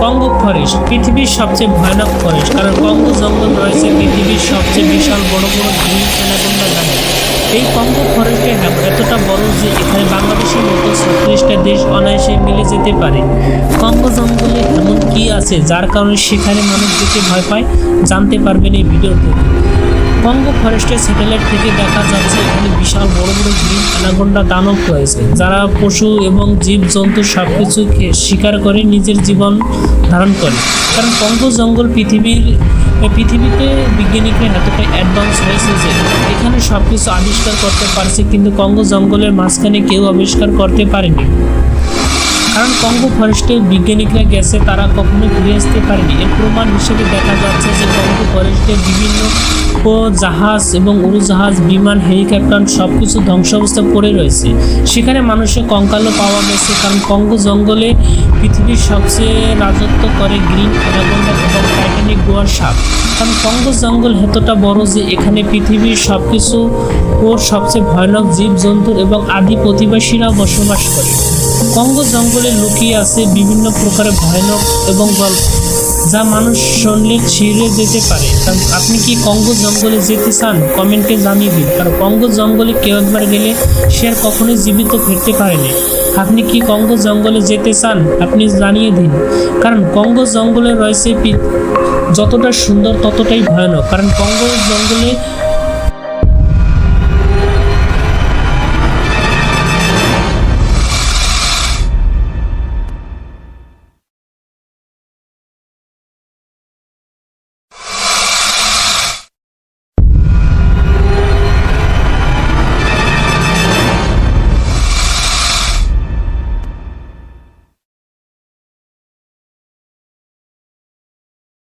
Congo forest পৃথিবীর সবচেয়ে ভয়ানক ফরেস্ট, কারণ কঙ্গো জঙ্গল রয়েছে পৃথিবীর সবচেয়ে বিশাল বড় বড় গ্রিন অ্যানাকোন্ডা গাছ। এই কঙ্গো ফরেস্টে এতটা বড় যে এখানে বাংলাদেশের মতো 36টা দেশ অনায়াসে মিলে যেতে পারে। কঙ্গো জঙ্গলে এমন কি আছে যার কারণে সেখানে মানুষ দেখে ভয় পায়, জানতে পারবেন এই ভিডিও থেকে। কঙ্গো ফরেস্টের স্যাটেলাইট থেকে দেখা যাচ্ছে এখানে বিশাল বড় বড় গ্রিন অ্যানাকোন্ডা দানব রয়েছে, যারা পশু এবং জীবজন্তু সব কিছুকে শিকার করে নিজের জীবন ধারণ করে। কারণ কঙ্গো জঙ্গল পৃথিবীতে বিজ্ঞানীরা এতটাই অ্যাডভান্স হয়েছে যে এখানে সব কিছু আবিষ্কার করতে পারছে, কিন্তু কঙ্গো জঙ্গলের মাঝখানে কেউ আবিষ্কার করতে পারেনি। কারণ কঙ্গো ফরেস্টে বিজ্ঞানীরা গেছে, তারা কখনো ফিরে আসতে পারেনি। এর প্রমাণ হিসেবে দেখা যাচ্ছে যে কঙ্গো ফরেস্টে বিভিন্ন জাহাজ এবং উড়োজাহাজ, বিমান, হেলিকপ্টার সব কিছু ধ্বংসাবস্থা পড়ে রয়েছে। সেখানে মানুষের কঙ্কালও পাওয়া গেছে, কারণ কঙ্গো জঙ্গলে পৃথিবীর সবচেয়ে রাজত্ব করে গ্রিন অ্যানাকোন্ডা এবং টাইটানিক গোয়ার সাপ। কারণ কঙ্গো জঙ্গল এতটা বড় যে এখানে পৃথিবীর সব কিছু ও সবচেয়ে ভয়ানক জীবজন্তু এবং আদি প্রতিবাসীরা বসবাস করে। কঙ্গো জঙ্গলে লুকিয়ে আছে বিভিন্ন প্রকারের ভয়ানক এবং গল্প, যা মানুষ শুনলে ছিঁড়ে যেতে পারে। কারণ আপনি কি কঙ্গো জঙ্গলে যেতে চান? কমেন্টে জানিয়ে দিন। কারণ কঙ্গো জঙ্গলে কেউ একবার গেলে সে আর কখনোই জীবিত ফিরতে পারেনি। আপনি কি কঙ্গো জঙ্গলে যেতে চান? আপনি জানিয়ে দিন। কারণ কঙ্গো জঙ্গলে রয়েছে যতটা সুন্দর ততটাই ভয়ানক। কারণ কঙ্গো জঙ্গলে